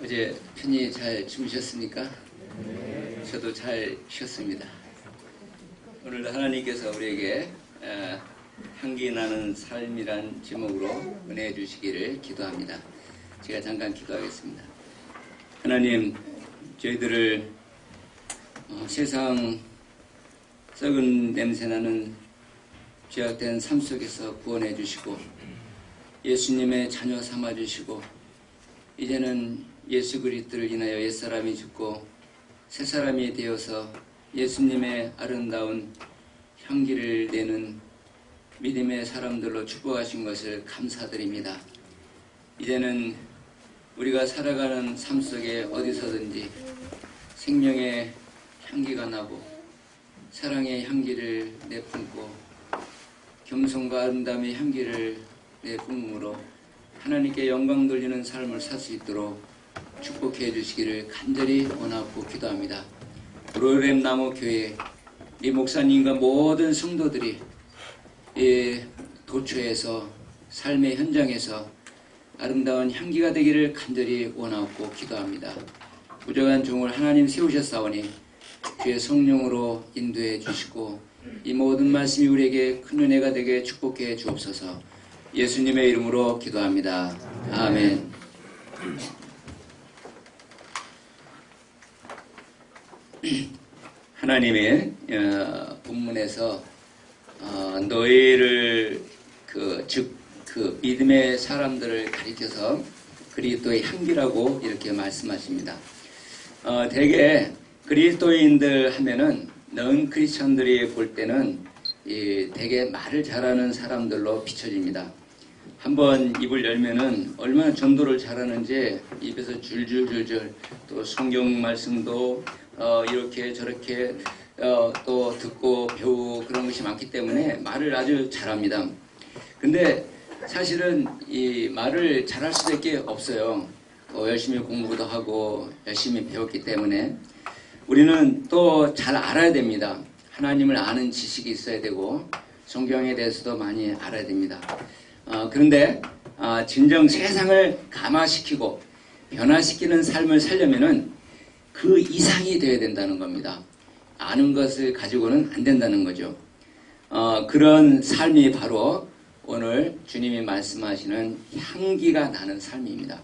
어제 편히 잘 주무셨습니까? 저도 잘 쉬었습니다. 오늘도 하나님께서 우리에게 향기 나는 삶이란 제목으로 은혜 주시기를 기도합니다. 제가 잠깐 기도하겠습니다. 하나님, 저희들을 세상 썩은 냄새나는 죄악된 삶 속에서 구원해 주시고 예수님의 자녀 삼아 주시고 이제는 예수 그리스도를 인하여 옛사람이 죽고 새사람이 되어서 예수님의 아름다운 향기를 내는 믿음의 사람들로 축복하신 것을 감사드립니다. 이제는 우리가 살아가는 삶 속에 어디서든지 생명의 향기가 나고 사랑의 향기를 내뿜고 겸손과 아름다움의 향기를 내뿜음으로 하나님께 영광 돌리는 삶을 살 수 있도록 축복해 주시기를 간절히 원하고 기도합니다. 로렘나무 교회 이 목사님과 모든 성도들이 이 도처에서 삶의 현장에서 아름다운 향기가 되기를 간절히 원하고 기도합니다. 부족한 종을 하나님 세우셨사오니 주의 성령으로 인도해 주시고 이 모든 말씀이 우리에게 큰 은혜가 되게 축복해 주옵소서. 예수님의 이름으로 기도합니다. 아멘. 하나님의 본문에서 너희를 즉 믿음의 사람들을 가리켜서 그리스도의 향기라고 이렇게 말씀하십니다. 대개 그리스도인들 하면은 넌 크리스천들이 볼 때는 대개 말을 잘하는 사람들로 비춰집니다. 한번 입을 열면은 얼마나 전도를 잘하는지 입에서 줄줄줄줄 또 성경 말씀도 이렇게 저렇게 또 듣고 배우고 그런 것이 많기 때문에 말을 아주 잘합니다. 근데 사실은 이 말을 잘할 수밖에 없어요. 열심히 공부도 하고 열심히 배웠기 때문에 우리는 또 잘 알아야 됩니다. 하나님을 아는 지식이 있어야 되고 성경에 대해서도 많이 알아야 됩니다. 그런데 진정 세상을 감화시키고 변화시키는 삶을 살려면은 그 이상이 되어야 된다는 겁니다. 아는 것을 가지고는 안 된다는 거죠. 그런 삶이 바로 오늘 주님이 말씀하시는 향기가 나는 삶입니다.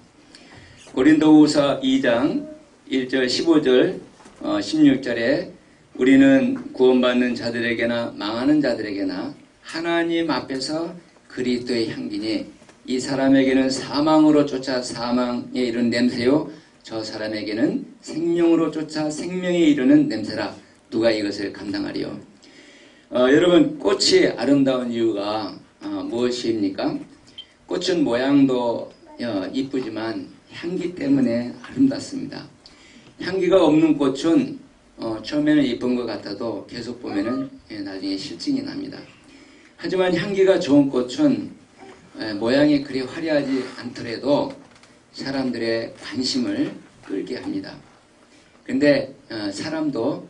고린도후서 2장 1절 15절 16절에 우리는 구원받는 자들에게나 망하는 자들에게나 하나님 앞에서 그리스도의 향기니 이 사람에게는 사망으로 쫓아 사망에 이르는 냄새요 저 사람에게는 생명으로 쫓아 생명에 이르는 냄새라. 누가 이것을 감당하리요? 여러분, 꽃이 아름다운 이유가 무엇입니까? 꽃은 모양도 이쁘지만 향기 때문에 아름답습니다. 향기가 없는 꽃은 처음에는 이쁜 것 같아도 계속 보면은 나중에 실증이 납니다. 하지만 향기가 좋은 꽃은 모양이 그리 화려하지 않더라도 사람들의 관심을 끌게 합니다. 근데 사람도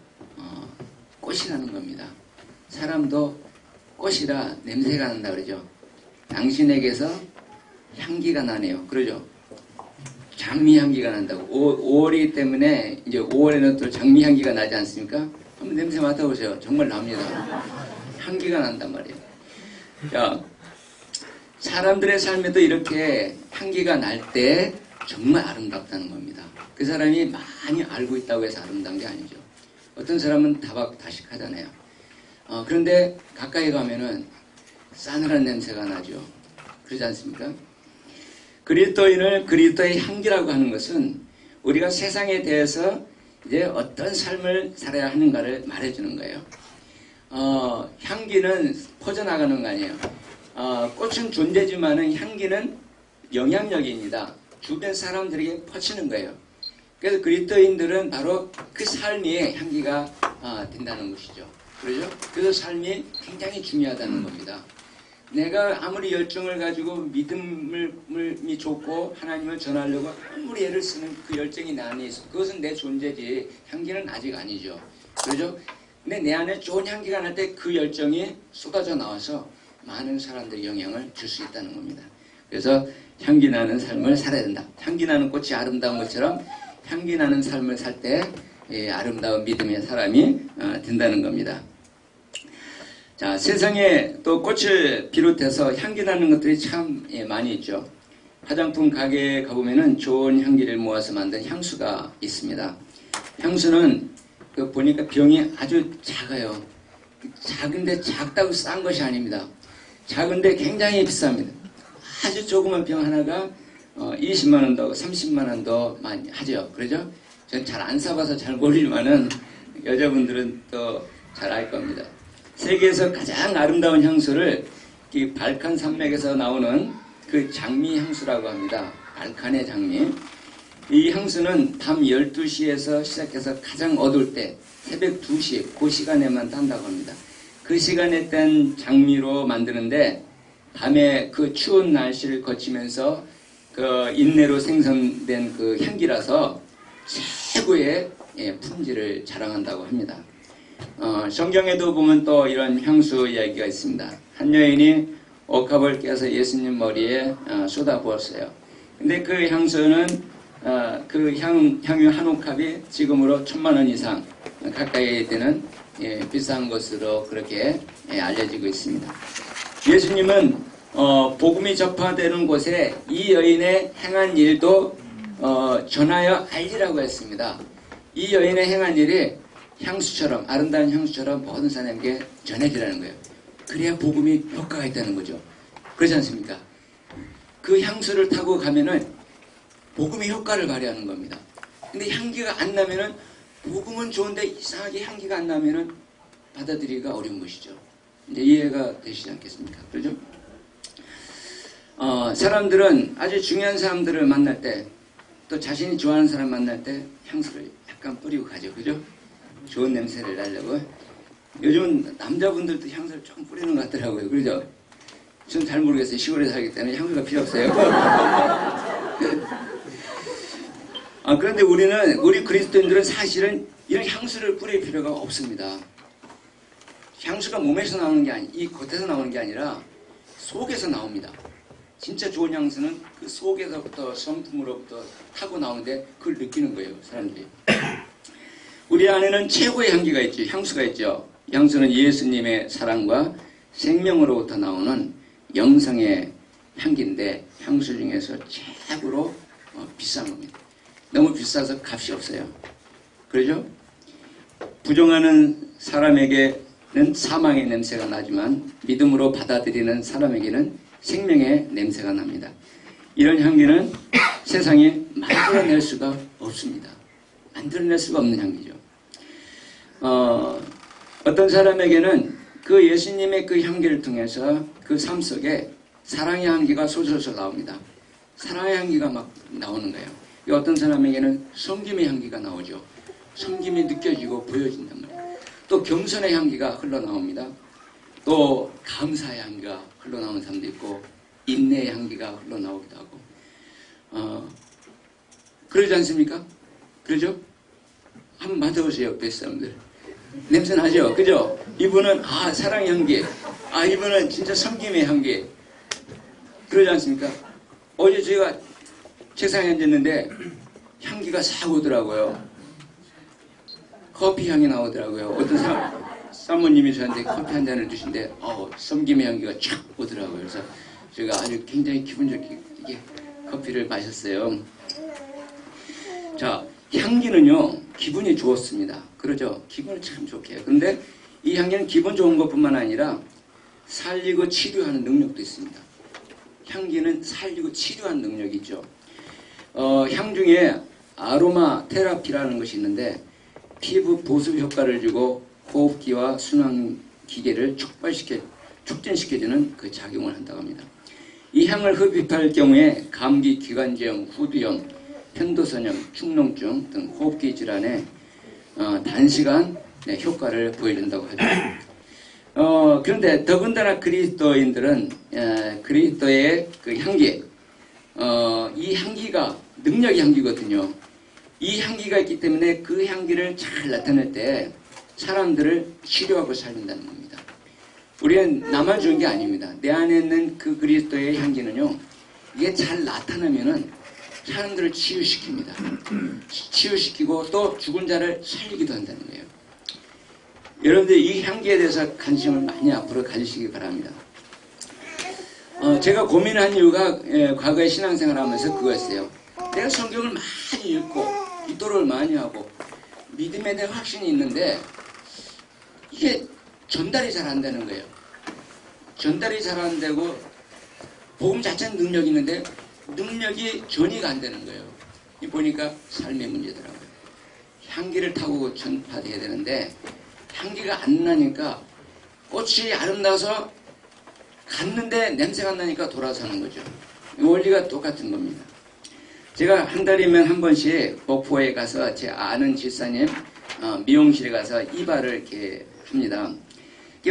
꽃이라는 겁니다. 사람도 꽃이라 냄새가 난다 그러죠. 당신에게서 향기가 나네요. 그러죠. 장미 향기가 난다고. 5월이기 때문에 이제 5월에는 또 장미 향기가 나지 않습니까? 한번 냄새 맡아보세요. 정말 납니다. 향기가 난단 말이에요. 자, 사람들의 삶에도 이렇게 향기가 날 때 정말 아름답다는 겁니다. 그 사람이 많이 알고 있다고 해서 아름다운 게 아니죠. 어떤 사람은 다박다식하잖아요. 그런데 가까이 가면은 싸늘한 냄새가 나죠. 그러지 않습니까? 그리스도인을 그리스도의 향기라고 하는 것은 우리가 세상에 대해서 이제 어떤 삶을 살아야 하는가를 말해주는 거예요. 향기는 퍼져나가는 거 아니에요. 꽃은 존재지만은 향기는 영향력입니다. 주변 사람들에게 퍼지는 거예요. 그래서 그리스도인들은 바로 그 삶이 향기가 된다는 것이죠. 그렇죠? 그래서 삶이 굉장히 중요하다는 겁니다. 내가 아무리 열정을 가지고 믿음이 좋고 하나님을 전하려고 아무리 애를 쓰는 그 열정이 내 안에 있어. 그것은 내 존재지 향기는 아직 아니죠. 그렇죠? 근데 내 안에 좋은 향기가 날 때 그 열정이 쏟아져 나와서 많은 사람들이 영향을 줄 수 있다는 겁니다. 그래서 향기 나는 삶을 살아야 된다. 향기 나는 꽃이 아름다운 것처럼 향기 나는 삶을 살 때 아름다운 믿음의 사람이 된다는 겁니다. 자, 세상에 또 꽃을 비롯해서 향기 나는 것들이 참 많이 있죠. 화장품 가게에 가보면은 좋은 향기를 모아서 만든 향수가 있습니다. 향수는 보니까 병이 아주 작아요. 작은데 작다고 싼 것이 아닙니다. 작은데 굉장히 비쌉니다. 아주 조그만 병 하나가 20만 원도 30만 원도 많이 하죠. 그러죠? 전 잘 안 사봐서 잘 모르지만은 여자분들은 또 잘 알 겁니다. 세계에서 가장 아름다운 향수를 이 발칸 산맥에서 나오는 그 장미 향수라고 합니다. 발칸의 장미. 이 향수는 밤 12시에서 시작해서 가장 어두울 때 새벽 2시 그 시간에만 딴다고 합니다. 그 시간에 딴 장미로 만드는데 밤에 그 추운 날씨를 거치면서 그 인내로 생성된 그 향기라서 최고의 품질을 자랑한다고 합니다. 성경에도 보면 또 이런 향수 이야기가 있습니다. 한 여인이 옥합을 깨서 예수님 머리에 쏟아부었어요. 근데 그 향수는 그 향유 한 옥합이 지금으로 1000만 원 이상 가까이 되는 비싼 것으로 그렇게 알려지고 있습니다. 예수님은 복음이 접하되는 곳에 이 여인의 행한 일도 전하여 알리라고 했습니다. 이 여인의 행한 일이 향수처럼 아름다운 향수처럼 모든 사람에게 전해지라는 거예요. 그래야 복음이 효과가 있다는 거죠. 그렇지 않습니까? 그 향수를 타고 가면은 복음이 효과를 발휘하는 겁니다. 근데 향기가 안 나면은 복음은 좋은데 이상하게 향기가 안 나면은 받아들이기가 어려운 것이죠. 이제 이해가 되시지 않겠습니까? 그렇죠? 사람들은 아주 중요한 사람들을 만날 때 또 자신이 좋아하는 사람 만날 때 향수를 약간 뿌리고 가죠. 그죠? 좋은 냄새를 내려고. 요즘 남자분들도 향수를 조금 뿌리는 것 같더라고요. 그죠? 전 잘 모르겠어요. 시골에 살기 때문에 향수가 필요 없어요. 그런데 우리 그리스도인들은 사실은 이런 향수를 뿌릴 필요가 없습니다. 향수가 몸에서 나오는 게 이 겉에서 나오는 게 아니라 속에서 나옵니다. 진짜 좋은 향수는 그 속에서부터 성품으로부터 타고 나오는데 그걸 느끼는 거예요. 사람들이. 우리 안에는 최고의 향기가 있죠. 향수가 있죠. 향수는 예수님의 사랑과 생명으로부터 나오는 영성의 향기인데 향수 중에서 최고로 비싼 겁니다. 너무 비싸서 값이 없어요. 그러죠? 부정하는 사람에게는 사망의 냄새가 나지만 믿음으로 받아들이는 사람에게는 생명의 냄새가 납니다. 이런 향기는 세상에 만들어낼 수가 없습니다. 만들어낼 수가 없는 향기죠. 어떤 사람에게는 그 예수님의 그 향기를 통해서 그 삶 속에 사랑의 향기가 솔솔솔 나옵니다. 사랑의 향기가 막 나오는 거예요. 어떤 사람에게는 섬김의 향기가 나오죠. 섬김이 느껴지고 보여진단 말이에요. 또 겸손의 향기가 흘러나옵니다. 또 감사의 향기가 흘러나오는 사람도 있고 인내의 향기가 흘러나오기도 하고 그러지 않습니까? 그러죠? 한번 맡아보세요. 옆에 사람들. 냄새 나죠? 그죠? 이분은 사랑의 향기, 이분은 진짜 섬김의 향기. 그러지 않습니까? 어제 제가 책상에 앉았는데 향기가 싹 오더라고요. 커피 향이 나오더라고요. 어떤 사모님이 저한테 커피 한 잔을 주신데 섬김의 향기가 촥 오더라고요. 그래서 제가 아주 굉장히 기분 좋게 이게 커피를 마셨어요. 자, 향기는요 기분이 좋았습니다. 그러죠? 기분을 참 좋게 해요. 그런데 이 향기는 기분 좋은 것뿐만 아니라 살리고 치료하는 능력도 있습니다. 향기는 살리고 치료하는 능력이 있죠. 향 중에 아로마 테라피라는 것이 있는데 피부 보습 효과를 주고 호흡기와 순환 기계를 촉진시켜주는 그 작용을 한다고 합니다. 이 향을 흡입할 경우에 감기, 기관지염, 후두염, 편도선염, 축농증 등 호흡기 질환에 단시간 효과를 보여준다고 하죠. 그런데 더군다나 그리스도인들은 그리스도의 그 향기, 이 향기가 능력의 향기거든요. 이 향기가 있기 때문에 그 향기를 잘 나타낼 때 사람들을 치료하고 살린다는 겁니다. 우리는 나만 주는 게 아닙니다. 내 안에 있는 그 그리스도의 향기는요, 이게 잘 나타나면은 사람들을 치유시킵니다. 치유시키고 또 죽은 자를 살리기도 한다는 거예요. 여러분들 이 향기에 대해서 관심을 많이 앞으로 가지시기 바랍니다. 제가 고민한 이유가 과거에 신앙생활 하면서 그거였어요. 내가 성경을 많이 읽고 기도를 많이 하고 믿음에 대한 확신이 있는데 이게 전달이 잘 안 되는 거예요. 전달이 잘 안 되고 복음 자체는 능력이 있는데 능력이 전이가 안 되는 거예요. 보니까 삶의 문제더라고요. 향기를 타고 전파돼야 되는데 향기가 안 나니까 꽃이 아름다워서 갔는데 냄새가 안 나니까 돌아서는 거죠. 원리가 똑같은 겁니다. 제가 한 달이면 한 번씩 목포에 가서 제 아는 집사님 미용실에 가서 이발을 이렇게 합니다.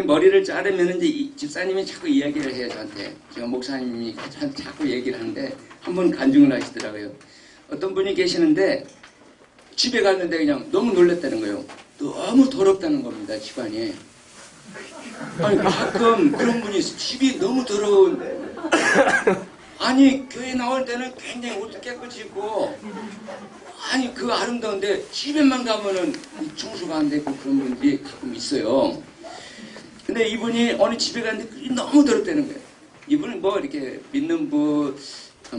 머리를 자르면 이제 이 집사님이 자꾸 이야기를 해요, 저한테. 제가 목사님이 자꾸 얘기를 하는데 한 번 간증을 하시더라고요. 어떤 분이 계시는데 집에 갔는데 그냥 너무 놀랐다는 거예요. 너무 더럽다는 겁니다, 집안이. 아니, 가끔 그런 분이 있어요. 집이 너무 더러운. 아니, 교회 나올 때는 굉장히 옷도 깨끗이 입고, 아니, 그 아름다운데 집에만 가면은 청소가 안 되고 그런 분들이 가끔 있어요. 근데 이분이 어느 집에 갔는데 너무 더럽다는 거예요. 이분은 뭐 이렇게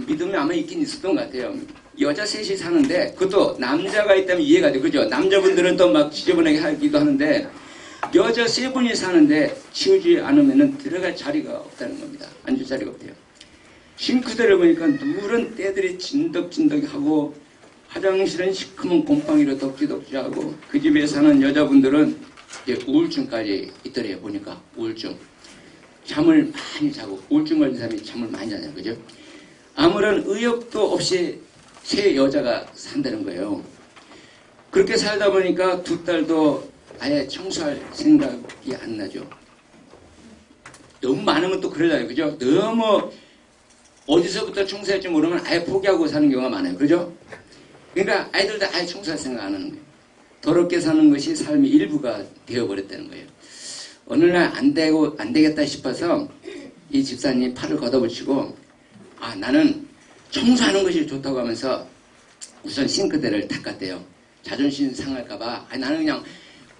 믿음이 아마 있긴 있었던 것 같아요. 여자 셋이 사는데 그것도 남자가 있다면 이해가 돼. 그죠? 남자분들은 또 막 지저분하게 하기도 하는데 여자 세 분이 사는데 치우지 않으면 들어갈 자리가 없다는 겁니다. 앉을 자리가 없대요. 싱크대를 보니까 누런 때들이 진덕진덕하고 화장실은 시커먼 곰팡이로 덕지덕지하고 그 집에 사는 여자분들은 이제 우울증까지 있더래요. 보니까 우울증. 잠을 많이 자고 우울증 걸린 사람이 잠을 많이 자잖아요. 그죠? 아무런 의욕도 없이 세 여자가 산다는 거예요. 그렇게 살다 보니까 두 딸도 아예 청소할 생각이 안 나죠. 너무 많으면 또 그러잖아요. 그죠? 너무 어디서부터 청소할지 모르면 아예 포기하고 사는 경우가 많아요. 그죠? 그러니까 아이들도 아예 청소할 생각 안 하는 거예요. 더럽게 사는 것이 삶의 일부가 되어버렸다는 거예요. 어느 날 안 되겠다 싶어서 이 집사님이 팔을 걷어붙이고 나는 청소하는 것이 좋다고 하면서 우선 싱크대를 닦았대요. 자존심 상할까봐 나는 그냥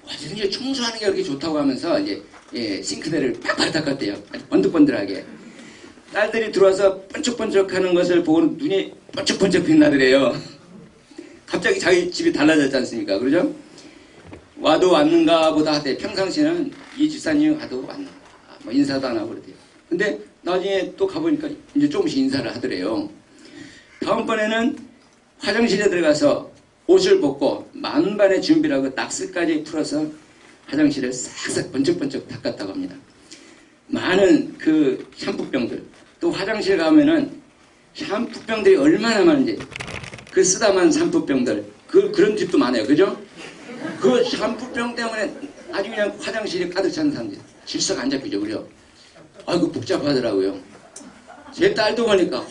어디든지 청소하는 게 그렇게 좋다고 하면서 이제 싱크대를 팍팍 닦았대요. 아주 번득번득하게. 딸들이 들어와서 번쩍번쩍하는 것을 보고 눈이 번쩍번쩍 빛나더래요. 갑자기 자기 집이 달라졌지 않습니까? 그러죠? 와도 왔는가 보다 하대. 평상시에는 이 집사님이 와도 왔나 뭐 인사도 안 하고 그러대요. 근데 나중에 또 가보니까 이제 조금씩 인사를 하더래요. 다음번에는 화장실에 들어가서 옷을 벗고 만반의 준비를 하고 낙스까지 풀어서 화장실을 싹싹 번쩍번쩍 닦았다고 합니다. 많은 그 샴푸병들, 또 화장실 가면은 샴푸병들이 얼마나 많은지, 그 쓰다만 샴푸병들, 그런 집도 많아요. 그죠? 그 샴푸병 때문에 아주 그냥 화장실이 가득 찬 사람들, 질서가 안 잡히죠. 그죠? 아이고, 복잡하더라고요. 제 딸도 보니까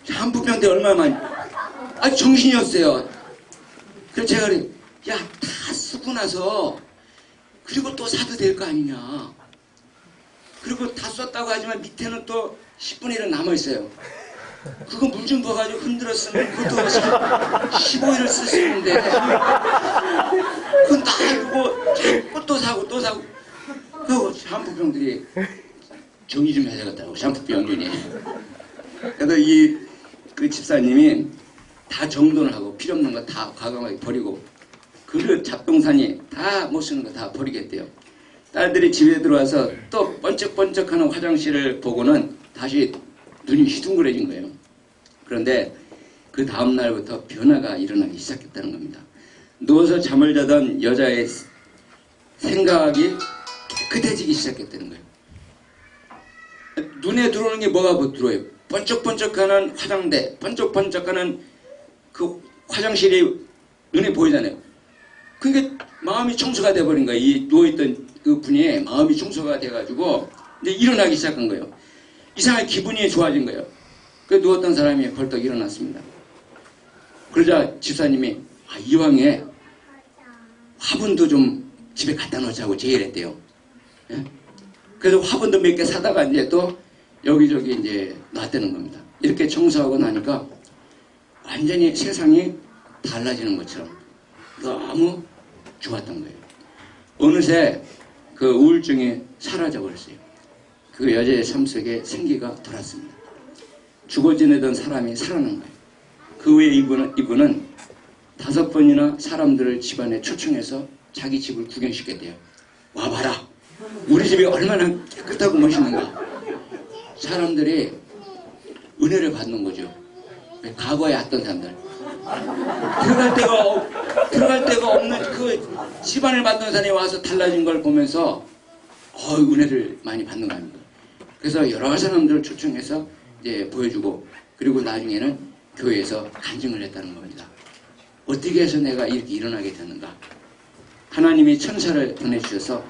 샴푸병들이 얼마나 많이, 정신이 없어요. 그래서 제가 그래요. 야, 다 쓰고 나서 그리고 또 사도 될 거 아니냐. 그리고 다 썼다고 하지만 밑에는 또 10분의 1은 남아있어요. 그거 물 좀 부어가지고 흔들었으면 그것도 15일을 쓸 수 있는데 그건 놔두고 자꾸 또 사고 또 사고. 그 샴푸병들이 정리 좀 해야 되겠다고. 샴푸병들이. 그래서 그 집사님이 다 정돈을 하고 필요 없는 거 다 과감하게 버리고 그릇 잡동사니 다 못 쓰는 거 다 버리겠대요. 딸들이 집에 들어와서 또 번쩍번쩍하는 화장실을 보고는 다시 눈이 휘둥그레진 거예요. 그런데 그 다음날부터 변화가 일어나기 시작했다는 겁니다. 누워서 잠을 자던 여자의 생각이 깨끗해지기 시작했다는 거예요. 눈에 들어오는 게 뭐가 들어와요? 번쩍번쩍하는 화장대, 번쩍번쩍하는 그 화장실이 눈에 보이잖아요. 그러니까 마음이 청소가 돼버린 거예요. 이 누워있던 그 분이 마음이 청소가 돼가지고 이제 일어나기 시작한 거예요. 이상하게 기분이 좋아진 거예요. 그 누웠던 사람이 벌떡 일어났습니다. 그러자 집사님이 이왕에 화분도 좀 집에 갖다 놓자고 제의했대요. 예? 그래서 화분도 몇 개 사다가 이제 또 여기저기 이제 놨다는 겁니다. 이렇게 청소하고 나니까 완전히 세상이 달라지는 것처럼 너무 좋았던 거예요. 어느새 그 우울증이 사라져버렸어요. 그 여자의 삶 속에 생기가 돌았습니다. 죽어 지내던 사람이 살아난 거예요. 그 후에 이분은 5번이나 사람들을 집안에 초청해서 자기 집을 구경시켰대요. 와봐라. 우리 집이 얼마나 깨끗하고 멋있는가. 사람들이 은혜를 받는 거죠. 과거에 왔던 사람들. 들어갈 데가 없는 그 집안을 만든 사람이 와서 달라진 걸 보면서 은혜를 많이 받는 겁니다. 그래서 여러 사람들을 초청해서 이제 보여주고, 그리고 나중에는 교회에서 간증을 했다는 겁니다. 어떻게 해서 내가 이렇게 일어나게 됐는가? 하나님이 천사를 보내주셔서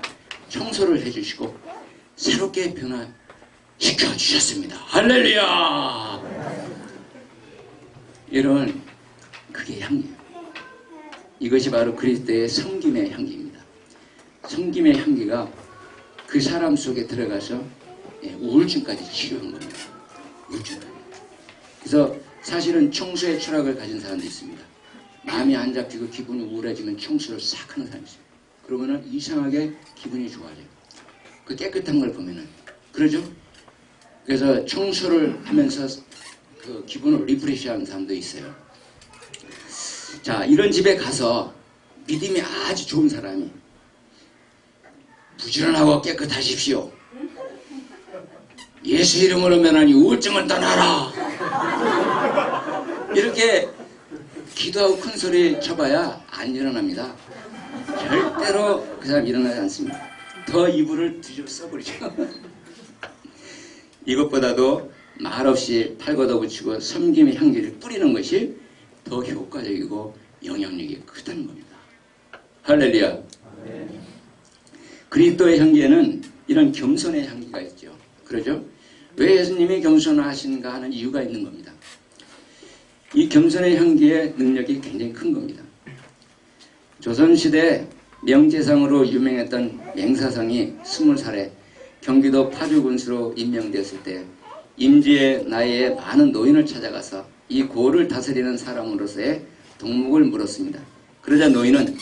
청소를 해주시고 새롭게 변화시켜 주셨습니다. 할렐루야! 이런 그게 향기예요. 이것이 바로 그리스도의 섬김의 향기입니다. 섬김의 향기가 그 사람 속에 들어가서 우울증까지 치료한 겁니다. 우울증까지. 그래서 사실은 청소의 철학을 가진 사람도 있습니다. 마음이 안 잡히고 기분이 우울해지면 청소를 싹 하는 사람이 있어요. 그러면은 이상하게 기분이 좋아져요. 그 깨끗한 걸 보면은. 그러죠? 그래서 청소를 하면서 그 기분을 리프레시하는 사람도 있어요. 자, 이런 집에 가서 믿음이 아주 좋은 사람이 부지런하고 깨끗하십시오. 예수 이름으로 면하니 우울증을 떠나라. 이렇게 기도하고 큰 소리 쳐봐야 안 일어납니다. 절대로 그 사람 일어나지 않습니다. 더 이불을 뒤집어 써버리죠. 이것보다도 말없이 팔 걷어붙이고 섬김의 향기를 뿌리는 것이 더 효과적이고 영향력이 크다는 겁니다. 할렐루야. 그리스도의 향기에는 이런 겸손의 향기가 있죠. 그러죠? 왜 예수님이 겸손하신가 하는 이유가 있는 겁니다. 이 겸손의 향기의 능력이 굉장히 큰 겁니다. 조선시대 명재상으로 유명했던 맹사상이 20살에 경기도 파주군수로 임명되었을 때 임지의 나이에 많은 노인을 찾아가서 이 고를 다스리는 사람으로서의 동목을 물었습니다. 그러자 노인은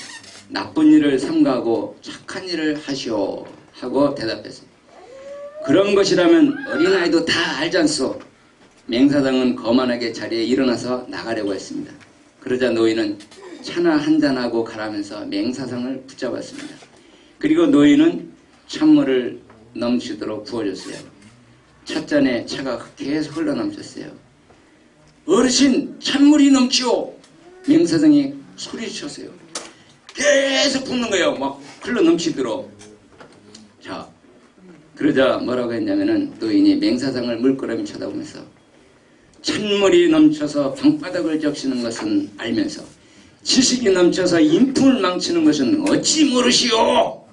나쁜 일을 삼가하고 착한 일을 하시오 하고 대답했습니다. 그런 것이라면 어린아이도 다 알지 않소. 맹사장은 거만하게 자리에 일어나서 나가려고 했습니다. 그러자 노인은 차나 한잔하고 가라면서 맹사장을 붙잡았습니다. 그리고 노인은 찬물을 넘치도록 부어줬어요. 찻잔에 차가 계속 흘러넘쳤어요. 어르신, 찬물이 넘치오. 맹사장이 소리쳤어요. 계속 붓는 거예요. 막 흘러넘치도록. 자, 그러자 뭐라고 했냐면은 노인이 맹사장을 물끄러미 쳐다보면서 찬물이 넘쳐서 방바닥을 적시는 것은 알면서 지식이 넘쳐서 인품을 망치는 것은 어찌 모르시오.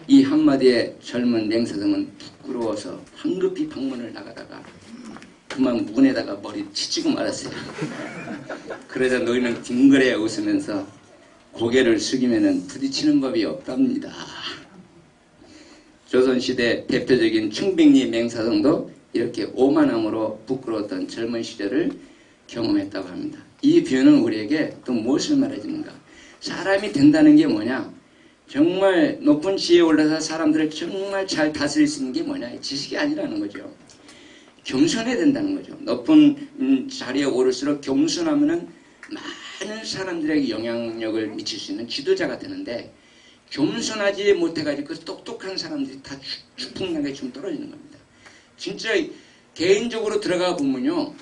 이 한마디에 젊은 맹사장은 부끄러워서 황급히 방문을 나가다가 그만 문에다가 머리 치치고 말았어요. 그러자 노인은 뒹그레 웃으면서 고개를 숙이면은 부딪히는 법이 없답니다. 조선시대 대표적인 청백리 맹사장도 이렇게 오만함으로 부끄러웠던 젊은 시절을 경험했다고 합니다. 이 비유는 우리에게 또 무엇을 말해주는가? 사람이 된다는 게 뭐냐? 정말 높은 지혜에 올라서 사람들을 정말 잘 다스릴 수 있는 게 뭐냐? 지식이 아니라는 거죠. 겸손해야 된다는 거죠. 높은 자리에 오를수록 겸손하면은 많은 사람들에게 영향력을 미칠 수 있는 지도자가 되는데 겸손하지 못해가지고 그 똑똑한 사람들이 다 추풍나게 좀 떨어지는 겁니다. 진짜 개인적으로 들어가 보면요.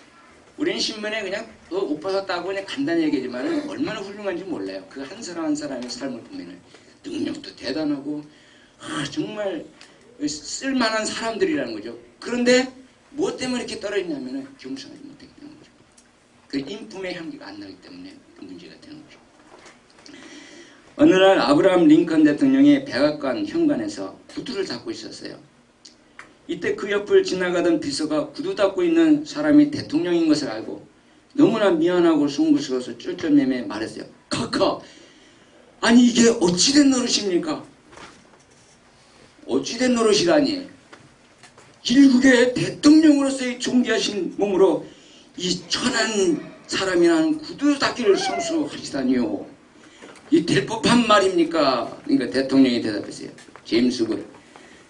우리는 신문에 그냥 옷 벗었다고 그냥 간단히 얘기하지만 얼마나 훌륭한지 몰라요. 그 한 사람 한 사람의 삶을 보면은 능력도 대단하고 정말 쓸만한 사람들이라는 거죠. 그런데 무엇 때문에 이렇게 떨어지냐면은 겸손하지 못하기 때문인 거죠. 그 인품의 향기가 안 나기 때문에 그 문제가 되는 거죠. 어느 날 아브라함 링컨 대통령이 백악관 현관에서 구두를 닦고 있었어요. 이때 그 옆을 지나가던 비서가 구두 닦고 있는 사람이 대통령인 것을 알고 너무나 미안하고 송구스러워서 쫄쫄매매 말했어요. 카카, 아니 이게 어찌된 노릇입니까? 어찌된 노릇이라니. 일국의 대통령으로서의 존귀하신 몸으로 이 천한 사람이라는 구두 닦기를 성수하시다니요. 이 될 법한 말입니까? 그러니까 대통령이 대답했어요. 제임스 굿.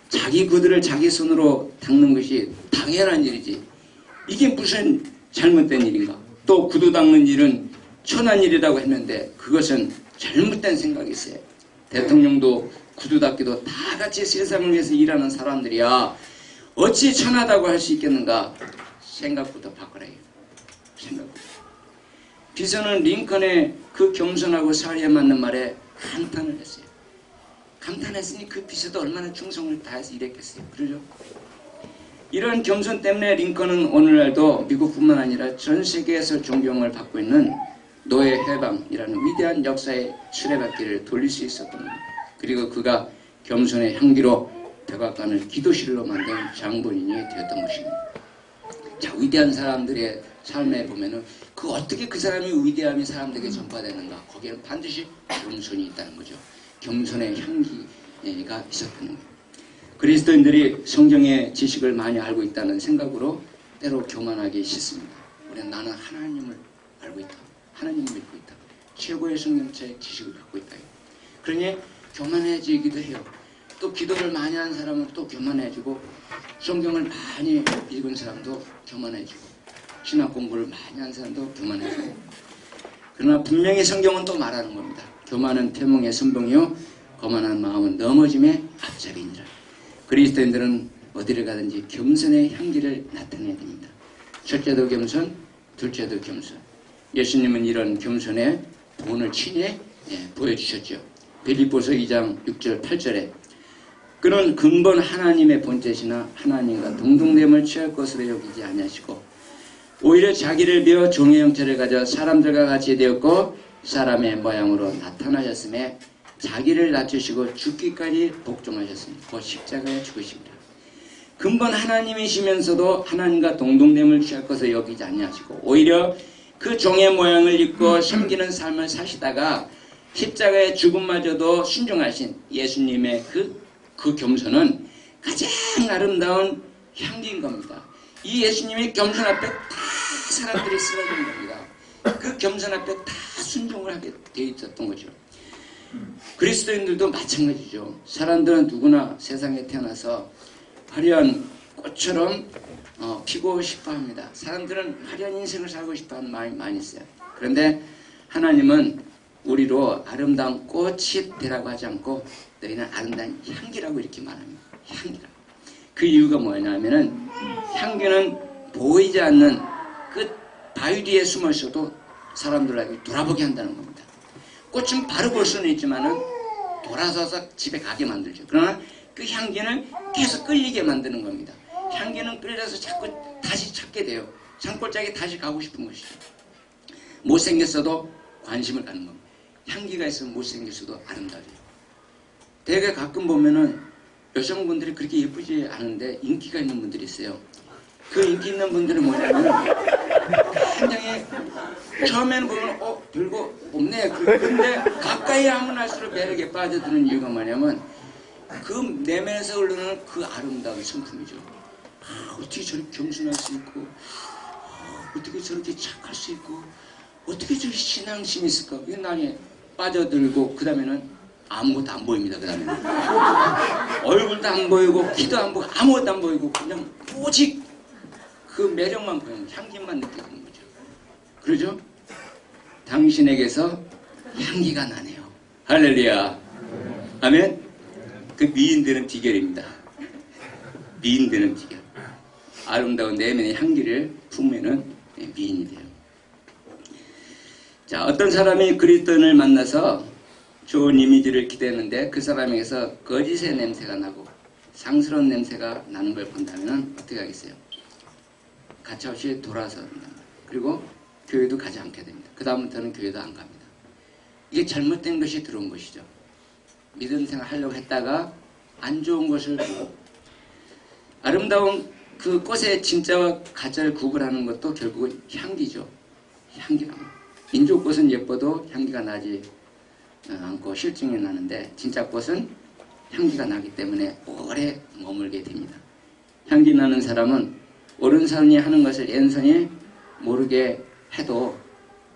자기 구두를 자기 손으로 닦는 것이 당연한 일이지. 이게 무슨 잘못된 일인가? 또 구두 닦는 일은 천한 일이라고 했는데 그것은 잘못된 생각이 있어요. 대통령도 구두 닦기도 다 같이 세상을 위해서 일하는 사람들이야. 어찌 천하다고 할 수 있겠는가? 생각부터 바꾸라. 생각부터. 비서는 링컨의 그 겸손하고 사리에 맞는 말에 감탄을 했어요. 감탄했으니 그 비서도 얼마나 충성을 다해서 일했겠어요. 그러죠? 이런 겸손 때문에 링컨은 오늘날도 미국뿐만 아니라 전 세계에서 존경을 받고 있는 노예 해방이라는 위대한 역사의 수레바퀴를 돌릴 수 있었던 겁니다. 그리고 그가 겸손의 향기로 백악관을 기도실로 만든 장본인이 되었던 것입니다. 자, 위대한 사람들의 삶에 보면은 그 어떻게 그 사람의 위대함이 사람들에게 전파되는가? 거기에는 반드시 겸손이 있다는 거죠. 겸손의 향기가 있었다는 거예요. 그리스도인들이 성경의 지식을 많이 알고 있다는 생각으로 때로 교만하기 싫습니다. 우리는 나는 하나님을 알고 있다. 하나님을 믿고 있다. 최고의 성경책 지식을 갖고 있다. 그러니 교만해지기도 해요. 또 기도를 많이 하는 사람은 또 교만해지고 성경을 많이 읽은 사람도 교만해지고 신학 공부를 많이 한 사람도 교만해지고 그러나 분명히 성경은 또 말하는 겁니다. 교만은 태몽의 선봉이요 거만한 마음은 넘어짐의 앞잡이니라. 그리스도인들은 어디를 가든지 겸손의 향기를 나타내야 됩니다. 첫째도 겸손, 둘째도 겸손. 예수님은 이런 겸손의 본을 친히 보여주셨죠. 빌립보서 2장 6절 8절에 그는 근본 하나님의 본체시나 하나님과 동등됨을 취할 것으로 여기지 아니하시고 오히려 자기를 비워 종의 형체를 가져 사람들과 같이 되었고 사람의 모양으로 나타나셨음에 자기를 낮추시고 죽기까지 복종하셨습니다. 곧 십자가에 죽으십니다. 근본 하나님이시면서도 하나님과 동등됨을 취할 것을 여기지 아니하시고 오히려 그 종의 모양을 입고 섬기는 삶을 사시다가 십자가의 죽음마저도 순종하신 예수님의 그 겸손은 가장 아름다운 향기인 겁니다. 이 예수님의 겸손 앞에 다 사람들이 쓰러진 겁니다. 그 겸손 앞에 다 순종을 하게 되어 있었던 거죠. 그리스도인들도 마찬가지죠. 사람들은 누구나 세상에 태어나서 화려한 꽃처럼 피고 싶어 합니다. 사람들은 화려한 인생을 살고 싶어 하는 마음이 많이 있어요. 그런데 하나님은 우리로 아름다운 꽃이 되라고 하지 않고 너희는 아름다운 향기라고 이렇게 말합니다. 향기라고. 그 이유가 뭐냐면은 향기는 보이지 않는 그 바위 뒤에 숨어 있어도 사람들에게 돌아보게 한다는 겁니다. 꽃은 바로 볼 수는 있지만은 돌아서서 집에 가게 만들죠. 그러나 그 향기는 계속 끌리게 만드는 겁니다. 향기는 끌려서 자꾸 다시 찾게 돼요. 산골짜기 다시 가고 싶은 것이죠. 못생겼어도 관심을 갖는 겁니다. 향기가 있으면 못생겼어도 아름다워요. 되게 가끔 보면은 여성분들이 그렇게 예쁘지 않은데 인기가 있는 분들이 있어요. 그 인기 있는 분들은 뭐냐면 굉장히 처음에는 보면 별거 없네. 그런데 가까이 하면 할수록 매력에 빠져드는 이유가 뭐냐면 그 내면에서 흐르는 그 아름다운 성품이죠. 어떻게 저렇게 겸손할 수 있고 어떻게 저렇게 착할 수 있고 어떻게 저렇게 신앙심이 있을까. 이 나에 빠져들고 그 다음에는 아무것도 안 보입니다. 그 다음에는 얼굴도 안 보이고 키도 안 보이고 아무것도 안 보이고 그냥 오직 그 매력만 보이는 향기만 느끼는 거죠. 그러죠? 당신에게서 향기가 나네요. 할렐루야. 아멘. 그 미인되는 비결입니다. 미인되는 비결. 아름다운 내면의 향기를 품으면 미인이 돼요. 자, 어떤 사람이 그리스도인을 만나서 좋은 이미지를 기대했는데 그 사람에게서 거짓의 냄새가 나고 상스러운 냄새가 나는 걸 본다면 어떻게 하겠어요? 가차없이 돌아섭니다. 그리고 교회도 가지 않게 됩니다. 그 다음부터는 교회도 안 갑니다. 이게 잘못된 것이 들어온 것이죠. 믿음 생활 하려고 했다가 안 좋은 것을 보고 아름다운 그 꽃의 진짜와 가짜를 구분하는 것도 결국은 향기죠. 향기라고. 인조꽃은 예뻐도 향기가 나지 않고 실증이 나는데 진짜 꽃은 향기가 나기 때문에 오래 머물게 됩니다. 향기 나는 사람은 오른손이 하는 것을 왼손이 모르게 해도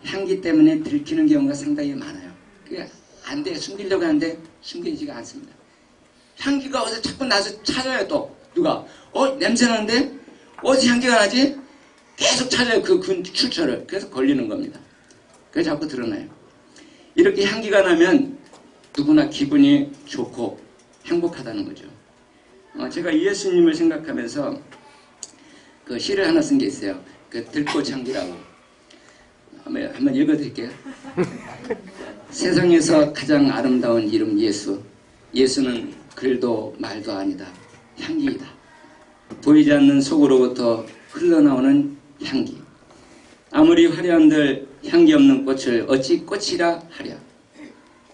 향기 때문에 들키는 경우가 상당히 많아요. 그게 안 돼. 숨기려고 하는데 숨기지가 않습니다. 향기가 어디서 자꾸 나서 찾아요. 또 누가 냄새 나는데 어디서 향기가 나지? 계속 찾아요. 그 출처를. 그래서 걸리는 겁니다. 그래서 자꾸 드러나요. 이렇게 향기가 나면 누구나 기분이 좋고 행복하다는 거죠. 제가 예수님을 생각하면서 그 시를 하나 쓴 게 있어요. 그 들꽃 향기라고. 한번 읽어드릴게요. 세상에서 가장 아름다운 이름 예수. 예수는 글도 말도 아니다. 향기이다. 보이지 않는 속으로부터 흘러나오는 향기. 아무리 화려한들 향기 없는 꽃을 어찌 꽃이라 하랴.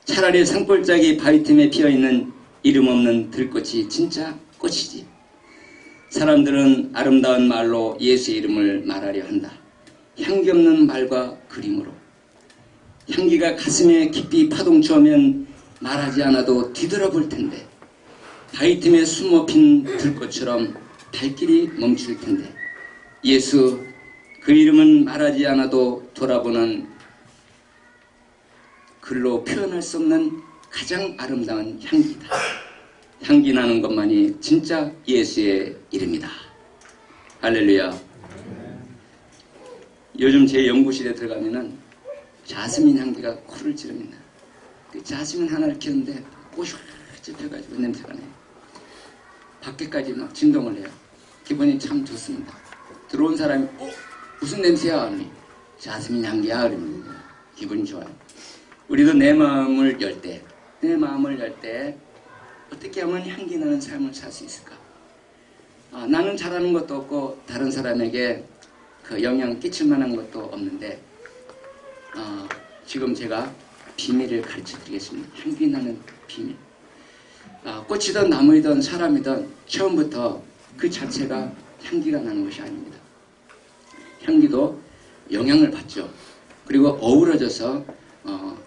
차라리 산골짜기 바위 틈에 피어있는 이름 없는 들꽃이 진짜 꽃이지. 사람들은 아름다운 말로 예수의 이름을 말하려 한다. 향기 없는 말과 그림으로. 향기가 가슴에 깊이 파동치오면 말하지 않아도 뒤돌아볼 텐데 바위 틈에 숨어 핀 들꽃처럼 발길이 멈출 텐데 예수 그 이름은 말하지 않아도 돌아보는 글로 표현할 수 없는 가장 아름다운 향기다. 향기 나는 것만이 진짜 예수의 이름이다. 할렐루야. 요즘 제 연구실에 들어가면은 자스민 향기가 코를 찌릅니다. 그 자스민 하나를 키우는데 꽃이 확 펴가지고 냄새가 나요. 밖에까지 막 진동을 해요. 기분이 참 좋습니다. 들어온 사람이 무슨 냄새야? 그러니 자스민 향기야. 그러면 기분이 좋아요. 우리도 내 마음을 열 때 어떻게 하면 향기 나는 삶을 살 수 있을까? 나는 잘하는 것도 없고 다른 사람에게 그 영향 끼칠 만한 것도 없는데 지금 제가 비밀을 가르쳐 드리겠습니다. 향기 나는 비밀. 꽃이든 나무이든 사람이든 처음부터 그 자체가 향기가 나는 것이 아닙니다. 향기도 영향을 받죠. 그리고 어우러져서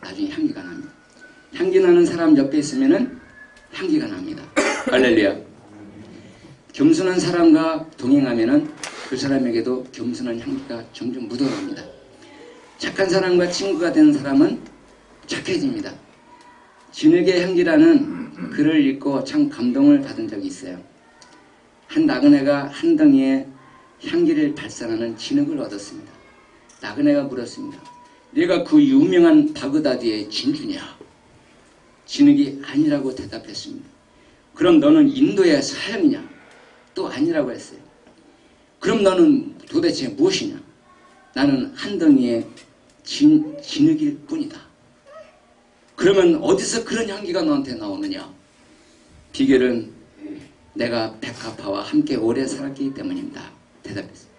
나중에 향기가 납니다. 향기 나는 사람 옆에 있으면은 향기가 납니다. 할렐루야. 겸손한 사람과 동행하면은 그 사람에게도 겸손한 향기가 점점 묻어납니다. 착한 사람과 친구가 되는 사람은 착해집니다. 진흙의 향기라는 글을 읽고 참 감동을 받은 적이 있어요. 한 나그네가 한 덩이에 향기를 발산하는 진흙을 얻었습니다. 나그네가 물었습니다. 내가 그 유명한 바그다드의 진주냐? 진흙이 아니라고 대답했습니다. 그럼 너는 인도의 사형이냐? 또 아니라고 했어요. 그럼 너는 도대체 무엇이냐? 나는 한 덩이의 진흙일 뿐이다. 그러면 어디서 그런 향기가 너한테 나오느냐? 비결은 내가 백합화와 함께 오래 살았기 때문입니다. 대답했어요.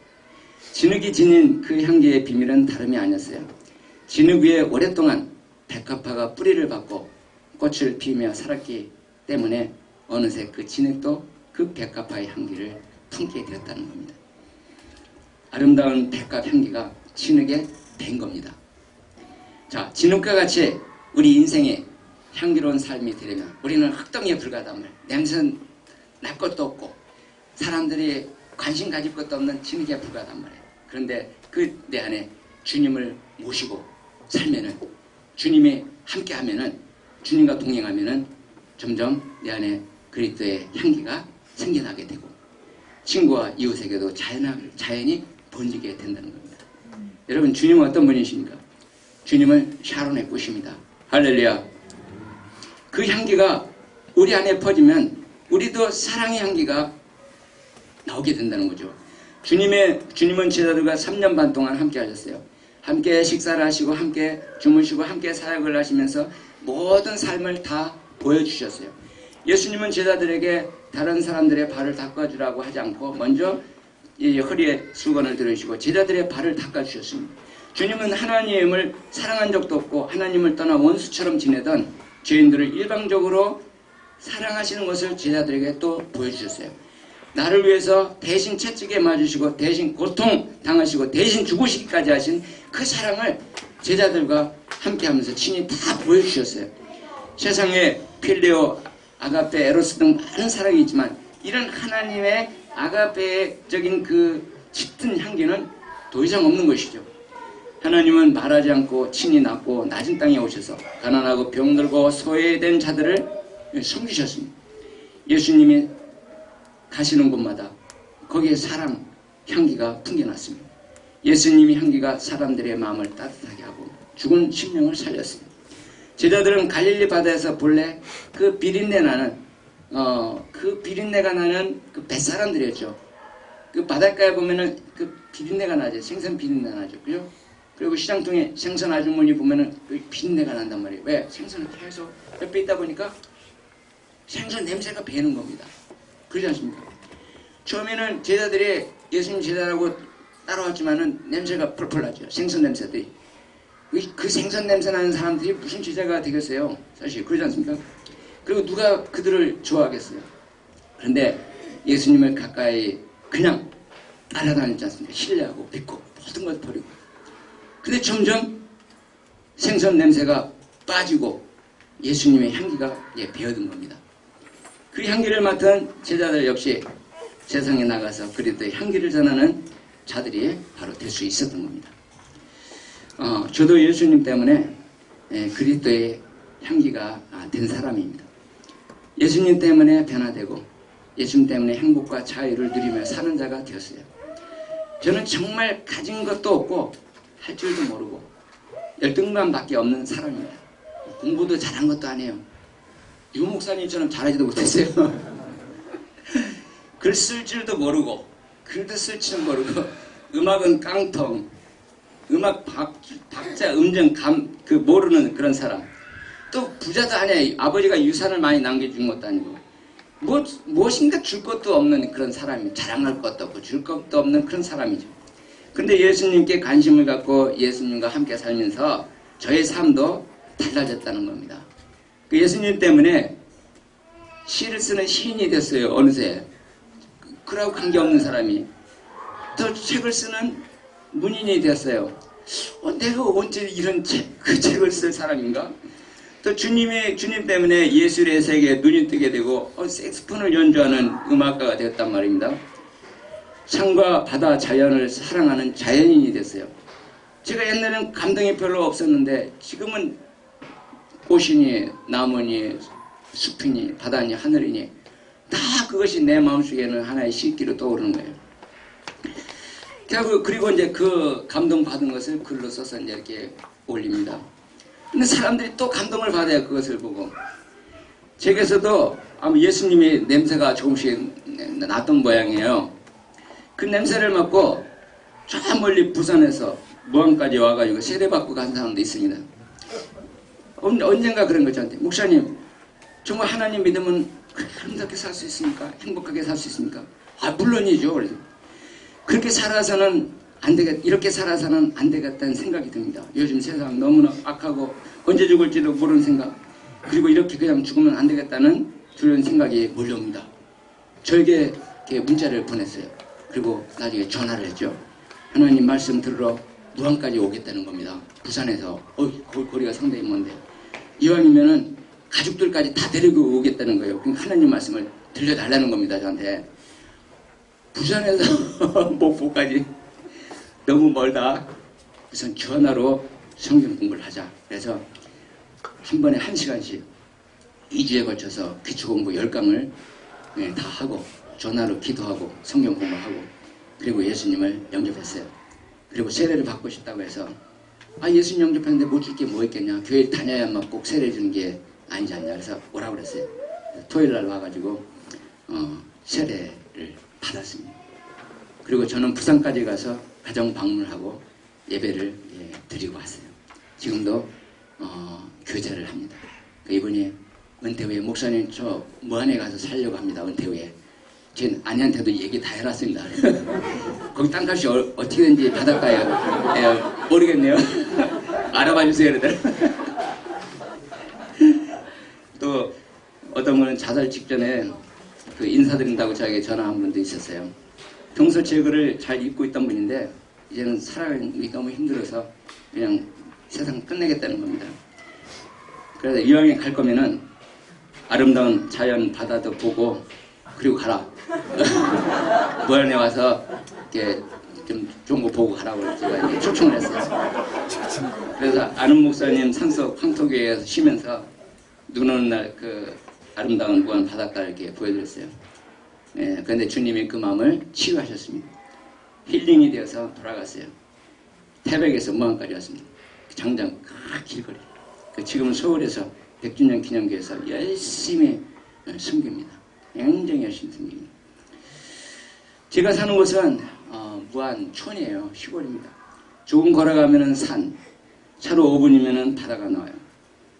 진흙이 지닌 그 향기의 비밀은 다름이 아니었어요. 진흙 위에 오랫동안 백합화가 뿌리를 받고 꽃을 피우며 살았기 때문에 어느새 그 진흙도 그 백합화의 향기를 품게 되었다는 겁니다. 아름다운 백합 향기가 진흙에 밴 겁니다. 자, 진흙과 같이 우리 인생에 향기로운 삶이 되려면 우리는 흙덩이에 불과하단 말이에요. 냄새는 날 것도 없고 사람들이 관심 가질 것도 없는 진흙에 불과하단 말이에요. 그런데 그 내 안에 주님을 모시고 살면은 주님이 함께하면은 주님과 동행하면은 점점 내 안에 그리스도의 향기가 생겨나게 되고 친구와 이웃에게도 자연히 번지게 된다는 겁니다. 여러분 주님은 어떤 분이십니까? 주님은 샤론의 꽃입니다. 할렐루야. 그 향기가 우리 안에 퍼지면 우리도 사랑의 향기가 나오게 된다는 거죠. 주님은 제자들과 3년 반 동안 함께 하셨어요. 함께 식사를 하시고 함께 주무시고 함께 사역을 하시면서 모든 삶을 다 보여주셨어요. 예수님은 제자들에게 다른 사람들의 발을 닦아주라고 하지 않고 먼저 이 허리에 수건을 들으시고 제자들의 발을 닦아주셨습니다. 주님은 하나님을 사랑한 적도 없고 하나님을 떠나 원수처럼 지내던 죄인들을 일방적으로 사랑하시는 것을 제자들에게 또 보여주셨어요. 나를 위해서 대신 채찍에 맞으시고 대신 고통 당하시고 대신 죽으시기까지 하신 그 사랑을 제자들과 함께하면서 친히 다 보여주셨어요. 세상에 필레오, 아가페, 에로스 등 많은 사랑이 있지만 이런 하나님의 아가페적인 그 짙은 향기는 더 이상 없는 것이죠. 하나님은 말하지 않고 친히 낳고 낮은 땅에 오셔서 가난하고 병들고 소외된 자들을 섬기셨습니다. 예수님이 가시는 곳마다 거기에 사랑 향기가 풍겨났습니다. 예수님이 향기가 사람들의 마음을 따뜻하게 하고 죽은 심령을 살렸습니다. 제자들은 갈릴리 바다에서 본래 그 비린내 나는 그 비린내가 나는 그 뱃사람들이었죠. 그 바닷가에 보면은 그 비린내가 나죠. 생선 비린내 나죠. 그죠? 그리고 시장통에 생선 아주머니 보면은 그 비린내가 난단 말이에요. 왜? 생선을 계속 옆에 있다 보니까 생선 냄새가 배는 겁니다. 그러지 않습니까? 처음에는 제자들이 예수님 제자라고 따라왔지만은 냄새가 펄펄 나죠. 생선 냄새들이. 그 생선 냄새 나는 사람들이 무슨 제자가 되겠어요? 사실 그러지 않습니까? 그리고 누가 그들을 좋아하겠어요? 그런데 예수님을 가까이 그냥 따라다녔지 않습니까? 신뢰하고 믿고 모든 것 버리고. 근데 점점 생선 냄새가 빠지고 예수님의 향기가 배어든 겁니다. 그 향기를 맡은 제자들 역시 세상에 나가서 그리스도의 향기를 전하는 자들이 바로 될 수 있었던 겁니다. 저도 예수님 때문에 그리스도의 향기가 된 사람입니다. 예수님 때문에 변화되고 예수님 때문에 행복과 자유를 누리며 사는 자가 되었어요. 저는 정말 가진 것도 없고 할 줄도 모르고 열등감밖에 없는 사람입니다. 공부도 잘한 것도 아니에요. 유 목사님처럼 잘하지도 못했어요. 글 쓸 줄도 모르고 글도 쓸 줄도 모르고 음악은 깡통, 음악 박자, 음정, 그 모르는 그런 사람. 또 부자도 아니에요. 아버지가 유산을 많이 남겨준 것도 아니고 무엇인가 줄 것도 없는 그런 사람이 자랑할 것도 없고 줄 것도 없는 그런 사람이죠. 근데 예수님께 관심을 갖고 예수님과 함께 살면서 저의 삶도 달라졌다는 겁니다. 그 예수님 때문에 시를 쓰는 시인이 됐어요. 어느새. 그러고 관계없는 사람이. 또 책을 쓰는 문인이 됐어요. 내가 언제 이런 그 책을 쓸 사람인가? 또 주님 때문에 예술의 세계에 눈이 뜨게 되고 색소폰을 연주하는 음악가가 되었단 말입니다. 산과 바다 자연을 사랑하는 자연인이 됐어요. 제가 옛날에는 감동이 별로 없었는데 지금은 꽃이니 나무니 숲이니 바다니 하늘이니 다 그것이 내 마음속에는 하나의 시기로 떠오르는 거예요. 그리고 이제 그 감동받은 것을 글로 써서 이제 이렇게 올립니다. 근데 사람들이 또 감동을 받아요. 그것을 보고. 책에서도 아마 예수님의 냄새가 조금씩 났던 모양이에요. 그 냄새를 맡고 저 멀리 부산에서 무안까지 와가지고 세례받고 간 사람도 있습니다. 언젠가 그런 거죠. 저한테. 목사님, 정말 하나님 믿으면 아름답게 살 수 있습니까? 행복하게 살 수 있습니까? 물론이죠. 그래서 그렇게 살아서는 안 되겠, 이렇게 살아서는 안 되겠다는 생각이 듭니다. 요즘 세상 너무나 악하고 언제 죽을지도 모르는 생각, 그리고 이렇게 그냥 죽으면 안 되겠다는 두려운 생각이 몰려옵니다. 저에게 문자를 보냈어요. 그리고 나중에 전화를 했죠. 하나님 말씀 들으러 무안까지 오겠다는 겁니다. 부산에서. 거리가 상당히 먼데. 이왕이면은 가족들까지 다 데리고 오겠다는 거예요. 그러니까 하나님 말씀을 들려달라는 겁니다. 저한테. 부산에서 목포까지 너무 멀다. 우선 전화로 성경 공부를 하자. 그래서 한 번에 1시간씩 2주에 걸쳐서 기초공부 10강을 다 하고 전화로 기도하고 성경 공부하고 그리고 예수님을 영접했어요. 그리고 세례를 받고 싶다고 해서 예수님 영접했는데 못 줄 게 뭐 있겠냐. 교회 다녀야만 꼭 세례 주는 게 아니지 않냐. 그래서 오라고 그랬어요. 토요일 날 와가지고 세례를 받았습니다. 그리고 저는 부산까지 가서 가정 방문하고 예배를 드리고 왔어요. 지금도 교제를 합니다. 이분이 은퇴 후에 목사님 저 무안에 가서 살려고 합니다. 은퇴 후에. 제 아내한테도 얘기 다 해놨습니다. 거기 땅값이 어떻게 되는지 바닷가에 모르겠네요. 알아봐 주세요. 그러더라. 또 어떤 분은 자살 직전에 그 인사드린다고 저에게 전화 한 분도 있었어요. 평소 제 글을 잘 읽고 있던 분인데 이제는 살아가기 너무 힘들어서 그냥 세상 끝내겠다는 겁니다. 그래서 이왕에 갈 거면은 아름다운 자연 바다도 보고 그리고 가라. 무안에 와서 이렇게 좀 좋은 거 보고 가라고 제가 이제 초청을 했어요. 그래서 아는 목사님 산속 황토교회에서 쉬면서 눈 오는 날 그 아름다운 무안 바닷가를 이렇게 보여드렸어요. 예, 그런데 주님이 그 마음을 치유하셨습니다. 힐링이 되어서 돌아갔어요. 태백에서 무안까지 왔습니다. 장장 그 길거리. 지금은 서울에서 100주년 기념교회에서 열심히 섬깁니다. 굉장히 열심히 섬깁니다. 제가 사는 곳은 무안촌이에요. 시골입니다. 조금 걸어가면은 산, 차로 5분이면은 바다가 나와요.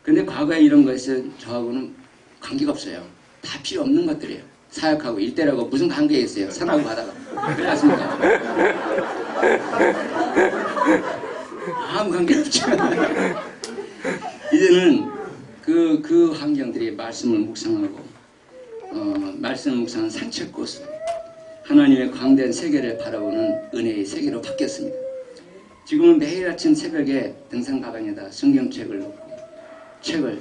근데 과거에 이런 것은 저하고는 관계가 없어요. 다 필요 없는 것들이에요. 사역하고 일대라고 무슨 관계가 있어요. 산하고 바다가. 그렇지 않습니까? 아무 관계 없죠. 이제는 그 환경들이 말씀을 묵상하고 말씀을 묵상한 산책꽃, 하나님의 광대한 세계를 바라보는 은혜의 세계로 바뀌었습니다. 지금은 매일 아침 새벽에 등산 가방에다 성경책을 넣고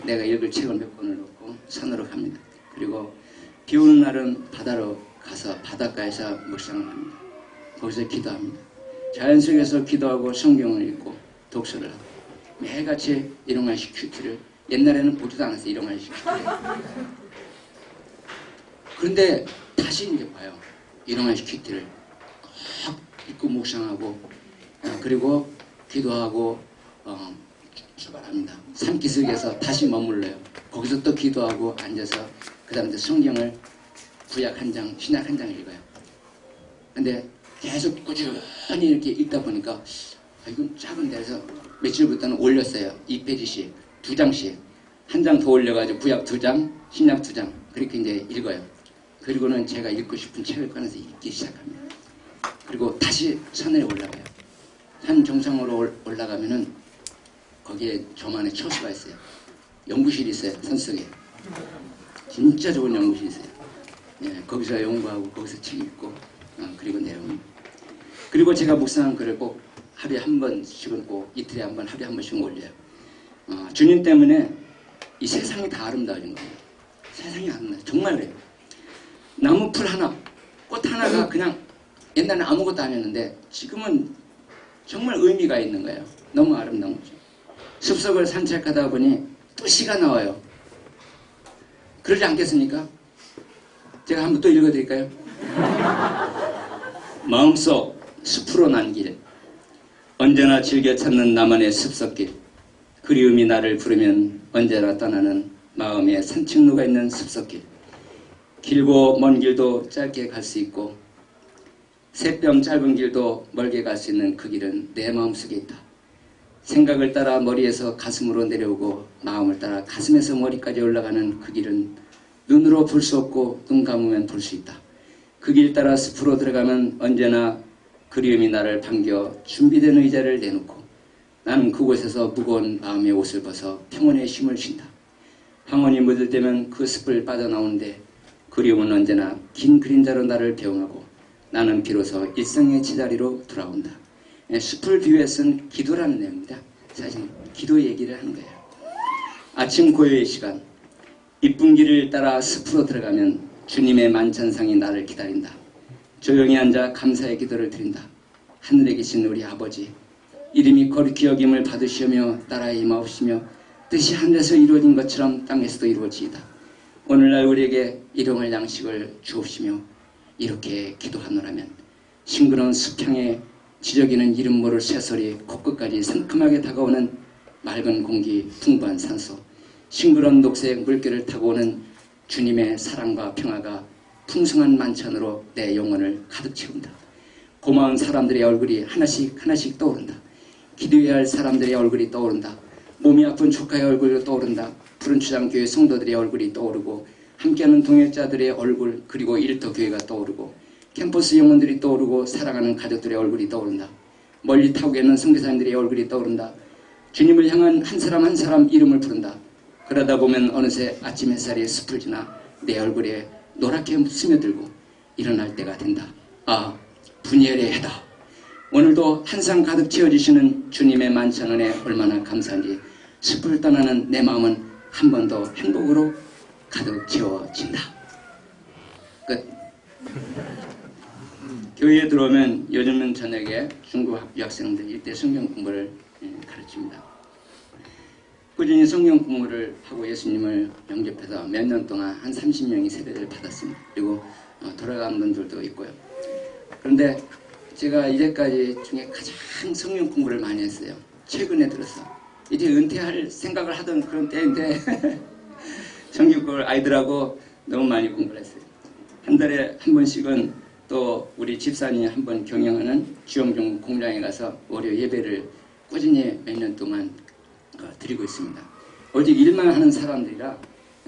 내가 읽을 책을 몇 권을 넣고 산으로 갑니다. 그리고 비 오는 날은 바다로 가서 바닷가에서 묵상을 합니다. 거기서 기도합니다. 자연 속에서 기도하고 성경을 읽고 독서를 하고 매일같이 일용할식 큐티를, 옛날에는 보지도 않았어요. 일용할식 큐티를. 그런데 다시 이제 봐요. 일용할식 큐티를 꼭 읽고 묵상하고 그리고 기도하고 출발합니다. 산기슭에서 다시 머물러요. 거기서 또 기도하고 앉아서 그 다음에 성경을 구약 한 장, 신약 한 장 읽어요. 근데 계속 꾸준히 이렇게 읽다 보니까 이건 작은데 해서 며칠부터는 올렸어요. 2페이지씩, 2장씩. 한 장 더 올려가지고 구약 2장, 신약 2장. 그렇게 이제 읽어요. 그리고는 제가 읽고 싶은 책을 꺼내서 읽기 시작합니다. 그리고 다시 산에 올라가요. 산 정상으로 올라가면은 거기에 저만의 처수가 있어요. 연구실이 있어요. 산속에. 진짜 좋은 연구실이 있어요. 예, 거기서 연구하고 거기서 책 읽고 그리고 내려옵니다. 그리고 제가 묵상한 글을 꼭 하루에 한 번씩은 꼭 이틀에 한 번, 하루에 한 번씩 올려요. 주님 때문에 이 세상이 다 아름다워진 거예요. 세상이 아름다워요. 정말 그래요. 나무풀 하나, 꽃 하나가 그냥 옛날에 아무것도 아니었는데 지금은 정말 의미가 있는 거예요. 너무 아름다운 거죠. 숲속을 산책하다 보니 또 시가 나와요. 그러지 않겠습니까? 제가 한번 또 읽어드릴까요? 마음속 숲으로 난 길, 언제나 즐겨 찾는 나만의 숲속길, 그리움이 나를 부르면 언제나 떠나는 마음의 산책로가 있는 숲속길. 길고 먼 길도 짧게 갈 수 있고 새뼘 짧은 길도 멀게 갈 수 있는 그 길은 내 마음속에 있다. 생각을 따라 머리에서 가슴으로 내려오고 마음을 따라 가슴에서 머리까지 올라가는 그 길은 눈으로 볼 수 없고 눈 감으면 볼 수 있다. 그 길 따라 숲으로 들어가면 언제나 그리움이 나를 반겨 준비된 의자를 내놓고 나는 그곳에서 무거운 마음의 옷을 벗어 평온의 힘을 쉰다. 황혼이 묻을 때면 그 숲을 빠져나오는데 그리움은 언제나 긴 그림자로 나를 배웅하고 나는 비로소 일상의 제자리로 돌아온다. 숲을 비유해 쓴 기도라는 내용입니다. 사실 기도 얘기를 하는 거예요. 아침 고요의 시간, 이쁜 길을 따라 숲으로 들어가면 주님의 만찬상이 나를 기다린다. 조용히 앉아 감사의 기도를 드린다. 하늘에 계신 우리 아버지, 이름이 거룩히 여김을 받으시며 나라에 임하옵시며 뜻이 하늘에서 이루어진 것처럼 땅에서도 이루어지이다. 오늘날 우리에게 일용할 양식을 주옵시며 이렇게 기도하노라면 싱그러운 숲향에 지저귀는 이름 모를 새소리, 코끝까지 상큼하게 다가오는 맑은 공기, 풍부한 산소, 싱그러운 녹색 물결을 타고 오는 주님의 사랑과 평화가 풍성한 만찬으로 내 영혼을 가득 채운다. 고마운 사람들의 얼굴이 하나씩 하나씩 떠오른다. 기도해야 할 사람들의 얼굴이 떠오른다. 몸이 아픈 조카의 얼굴이 떠오른다. 푸른 추장교회 성도들의 얼굴이 떠오르고 함께하는 동역자들의 얼굴, 그리고 일터교회가 떠오르고 캠퍼스 영혼들이 떠오르고 사랑하는 가족들의 얼굴이 떠오른다. 멀리 타고 있는 선교사님들의 얼굴이 떠오른다. 주님을 향한 한 사람 한 사람 이름을 부른다. 그러다 보면 어느새 아침 햇살이 숲을 지나 내 얼굴에 노랗게 스며들고 일어날 때가 된다. 아, 분열의 해다. 오늘도 한상 가득 채워주시는 주님의 만찬 은혜 얼마나 감사한지 숲을 떠나는 내 마음은 한 번 더 행복으로 가득 채워진다. 끝. 교회에 들어오면 요즘은 저녁에 중국 유학생들 이때 성경 공부를 가르칩니다. 꾸준히 성경 공부를 하고 예수님을 영접해서 몇 년 동안 한 30명이 세례를 받았습니다. 그리고 돌아간 분들도 있고요. 그런데 제가 이제까지 중에 가장 성경 공부를 많이 했어요. 최근에 들어서. 이제 은퇴할 생각을 하던 그런 때인데 성경을 아이들하고 너무 많이 공부를 했어요. 한 달에 한 번씩은 또 우리 집사님이 한 번 경영하는 주영종 공장에 가서 월요 예배를 꾸준히 몇 년 동안 드리고 있습니다. 오직 일만 하는 사람들이라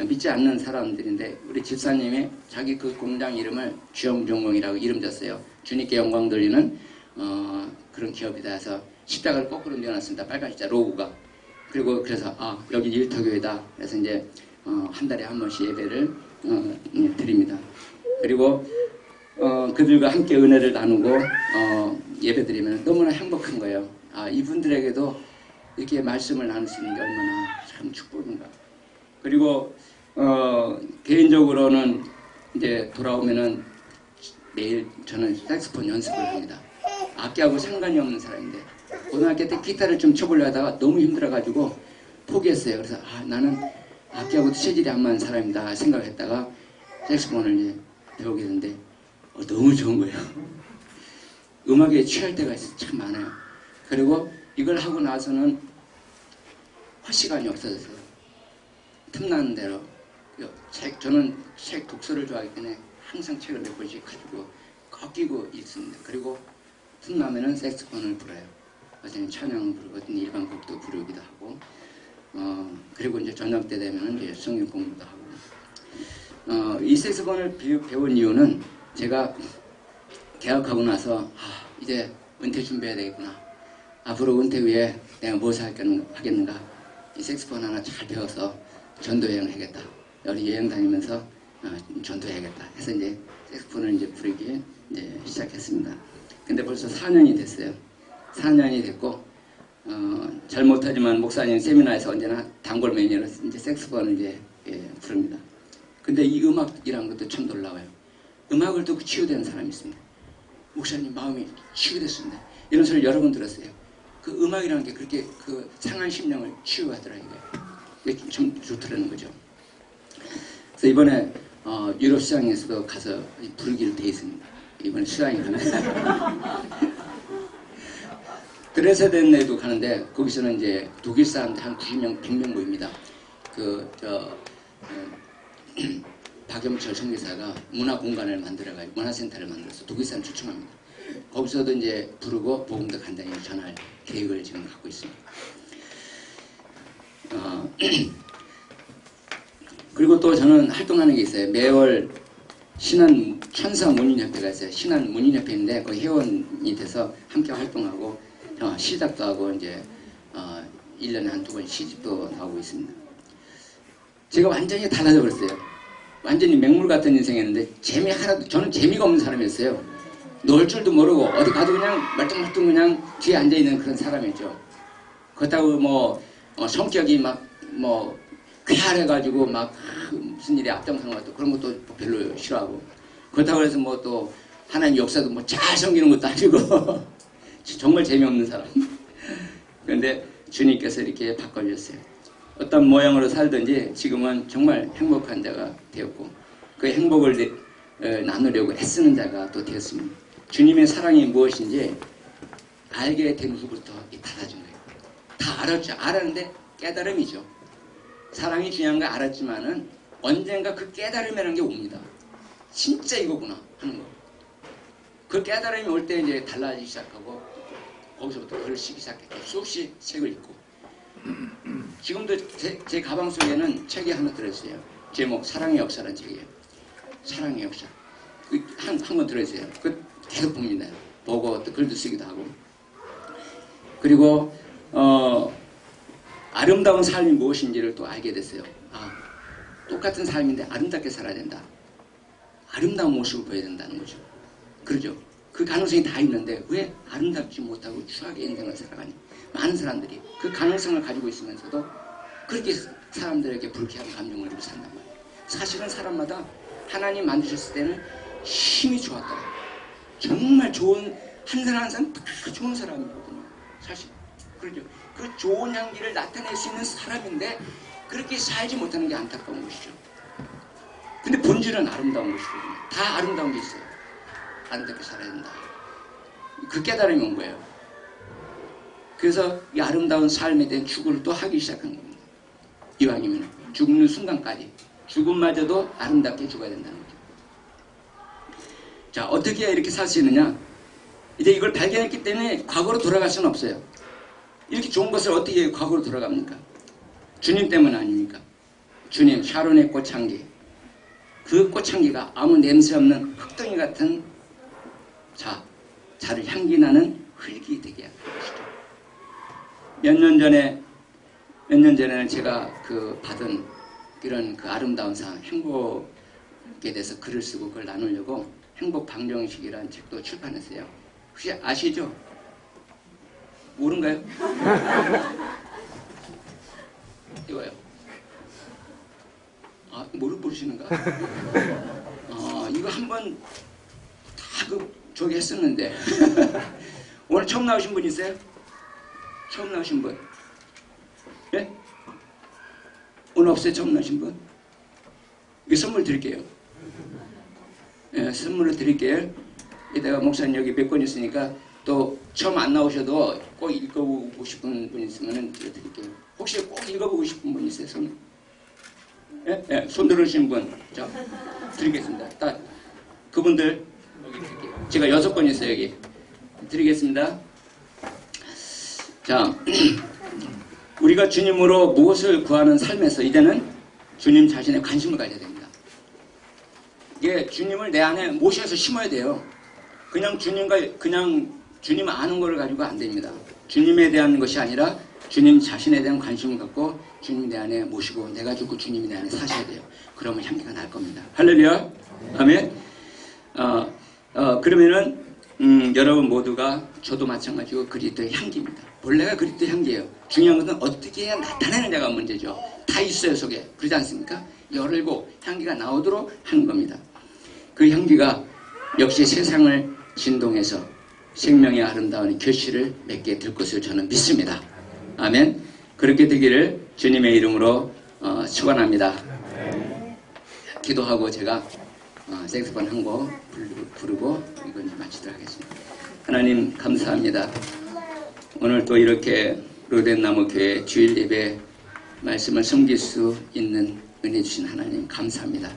믿지 않는 사람들인데 우리 집사님이 자기 그 공장 이름을 주영종공이라고 이름 졌어요. 주님께 영광 돌리는 그런 기업이다 해서 십자가를 거꾸로 내어놨습니다. 빨간 십자 로고가. 그리고 그래서 여기 일터교회다. 그래서 이제 한 달에 한 번씩 예배를 드립니다. 그리고 그들과 함께 은혜를 나누고 예배드리면 너무나 행복한 거예요. 이분들에게도 이렇게 말씀을 나눌 수 있는 게 얼마나 참 축복인가. 그리고 개인적으로는 이제 돌아오면은 매일 저는 색소폰 연습을 합니다. 악기하고 상관이 없는 사람인데 고등학교 때 기타를 좀 쳐보려 하다가 너무 힘들어가지고 포기했어요. 그래서 나는 악기하고도 체질이 안 맞는 사람이다 생각했다가 색소폰을 이제 배우게 됐는데 너무 좋은 거예요. 음악에 취할 때가 참 많아요. 그리고 이걸 하고 나서는 할 시간이 없어졌어요. 틈나는 대로 저는 책 독서를 좋아하기 때문에 항상 책을 몇 권씩 가지고 꺾이고 있습니다. 그리고 틈나면은 색소폰을 불어요. 어제는 찬양을 부르고 어떤 일반 곡도 부르기도 하고 그리고 이제 저녁 때 되면은 이제 성경 공부도 하고 이 색소폰을 배운 이유는 제가 개학하고 나서 이제 은퇴 준비해야 되겠구나. 앞으로 은퇴 후에 내가 무엇을 하겠는가. 이 색소폰 하나 잘 배워서 전도 여행을 하겠다. 여기 여행 다니면서 전도해야겠다. 해서 이제 색소폰을 이제 부르기 이제 시작했습니다. 근데 벌써 4년이 됐어요. 4년이 됐고 잘못하지만 목사님 세미나에서 언제나 단골 메뉴로 이제 색소폰을 이제 부릅니다. 근데 이 음악이라는 것도 참 놀라워요. 음악을 듣고 치유되는 사람이 있습니다. 목사님 마음이 치유됐습니다. 이런 소리를 여러 번 들었어요. 그 음악이라는 게 그렇게 그 상한 심령을 치유하더라고요. 이게 참 좋더라는 거죠. 그래서 이번에 유럽 시장에서도 가서 부르기로 돼 있습니다. 이번에 시장에 가면 드레스덴에도 가는데 거기서는 이제 독일 사람들 한 90명, 100명 모입니다. 박영철 선교사가 문화 공간을 만들어가지고 문화센터를 만들어서 독일 사람 초청합니다. 거기서도 이제 부르고 복음도 간단히 전할 계획을 지금 갖고 있습니다. 그리고 또 저는 활동하는 게 있어요. 매월 신한 천사 문인협회가 있어요. 신한 문인협회인데 거기 회원이 돼서 함께 활동하고 시작도 하고 이제 1년에 한두 번 시집도 나오고 있습니다. 제가 완전히 달라져 버렸어요. 완전히 맹물 같은 인생이었는데 저는 재미가 없는 사람이었어요. 놀 줄도 모르고 어디 가도 그냥 말똥말똥 그냥 뒤에 앉아있는 그런 사람이죠. 그렇다고 뭐 성격이 막 뭐 쾌활해가지고 막 무슨 일에 앞장서는 것도 그런 것도 별로 싫어하고 그렇다고 해서 뭐 또 하나님 역사도 뭐 잘 섬기는 것도 아니고 정말 재미없는 사람. 그런데 주님께서 이렇게 바꿔주셨어요. 어떤 모양으로 살든지 지금은 정말 행복한 자가 되었고 그 행복을 나누려고 애쓰는 자가 또 되었습니다. 주님의 사랑이 무엇인지 알게 된 후부터 달라진 거예요. 다 알았죠. 알았는데 깨달음이죠. 사랑이 중요한 거 알았지만은 언젠가 그 깨달음이라는 게 옵니다. 진짜 이거구나 하는 거. 그 깨달음이 올 때 이제 달라지기 시작하고 거기서부터 글을 쓰기 시작했고 수없이 책을 읽고 지금도 제 가방 속에는 책이 하나 들어있어요. 제목 사랑의 역사라는 책이에요. 사랑의 역사. 한 권 들어있어요. 그 계속 봅니다. 보고 또 글도 쓰기도 하고. 그리고 아름다운 삶이 무엇인지를 또 알게 됐어요. 똑같은 삶인데 아름답게 살아야 된다. 아름다운 모습을 보여야 된다는 거죠. 그러죠. 그 가능성이 다 있는데 왜 아름답지 못하고 추하게 인생을 살아가니? 많은 사람들이 그 가능성을 가지고 있으면서도 그렇게 사람들에게 불쾌한 감정을 들고 산단 말이에요. 사실은 사람마다 하나님 만드셨을 때는 힘이 좋았다. 정말 좋은 한 사람 한 사람 다 좋은 사람이거든요. 사실 그렇죠. 그 좋은 향기를 나타낼 수 있는 사람인데 그렇게 살지 못하는 게 안타까운 것이죠. 근데 본질은 아름다운 것이거든요. 다 아름다운 게 있어요. 아름답게 살아야 된다. 그 깨달음이 온 거예요. 그래서 이 아름다운 삶에 대한 추구를 또 하기 시작한 겁니다. 이왕이면 죽는 순간까지 죽음마저도 아름답게 죽어야 된다는 거죠. 자, 어떻게 해야 이렇게 살 수 있느냐? 이제 이걸 발견했기 때문에 과거로 돌아갈 수는 없어요. 이렇게 좋은 것을 어떻게 과거로 돌아갑니까? 주님 때문 아닙니까? 주님, 샤론의 꽃향기. 그 꽃향기가 아무 냄새 없는 흙덩이 같은 자를 향기 나는 흙이 되게 하는 것이죠. 몇 년 전에는 제가 받은 이런 아름다운 상, 행복에 대해서 글을 쓰고 그걸 나누려고 행복 방정식이라는 책도 출판했어요. 혹시 아시죠? 모른가요? 이거요. 아, 모르시는가? 이거 한번 다 저기 했었는데 오늘 처음 나오신 분 있어요? 처음 나오신 분? 예? 오늘 없어요? 처음 나오신 분? 이거 선물 드릴게요. 예, 선물로 드릴게요. 이따가 목사님 여기 몇 권 있으니까 또 처음 안 나오셔도 꼭 읽어보고 싶은 분 있으면 드릴게요. 혹시 꼭 읽어보고 싶은 분 있어요? 손? 예? 예, 손 들으신 분. 자, 드리겠습니다. 딱 그분들 여기 드릴게요. 제가 6권 있어요. 여기 드리겠습니다. 자, 우리가 주님으로 무엇을 구하는 삶에서 이제는 주님 자신의 관심을 가져야 됩니다. 이게 주님을 내 안에 모셔서 심어야 돼요. 그냥 주님 아는 걸 가지고 안 됩니다. 주님에 대한 것이 아니라 주님 자신에 대한 관심을 갖고 주님 내 안에 모시고 내가 죽고 주님이 내 안에 사셔야 돼요. 그러면 향기가 날 겁니다. 할렐루야. 아멘. 그러면은 여러분 모두가 저도 마찬가지고 그리스도의 향기입니다. 본래가 그리스도의 향기예요. 중요한 것은 어떻게 해야 나타내느냐가 문제죠. 다 있어요 속에. 그러지 않습니까? 열고 향기가 나오도록 하는 겁니다. 그 향기가 역시 세상을 진동해서 생명의 아름다운 결실을 맺게 될 것을 저는 믿습니다. 아멘. 그렇게 되기를 주님의 이름으로 축원합니다. 기도하고 제가 색소폰 한 곡 부르고 이건 마치도록 하겠습니다. 하나님 감사합니다. 오늘 또 이렇게 로덴나무 교회 주일 예배 말씀을 섬길 수 있는 은혜 주신 하나님 감사합니다.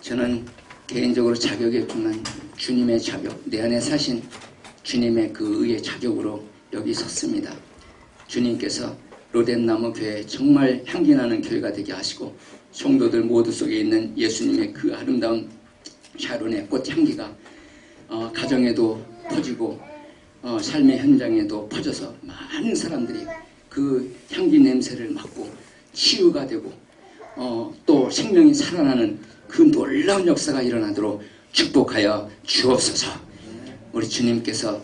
저는 개인적으로 자격이 없지만 주님의 자격, 내 안에 사신 주님의 그 의의 자격으로 여기 섰습니다. 주님께서 로덴나무 교회 정말 향기나는 교회가 되게 하시고 성도들 모두 속에 있는 예수님의 그 아름다운 샤론의 꽃향기가 가정에도 퍼지고 삶의 현장에도 퍼져서 많은 사람들이 그 향기 냄새를 맡고 치유가 되고 또 생명이 살아나는 그 놀라운 역사가 일어나도록 축복하여 주옵소서. 우리 주님께서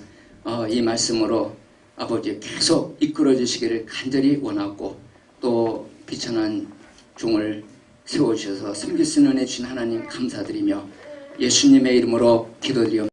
이 말씀으로 아버지 계속 이끌어 주시기를 간절히 원하고 또 비천한 종을 세워주셔서 섬길 수 있는 은혜 주신 하나님 감사드리며 예수님의 이름으로 기도드리옵나이다.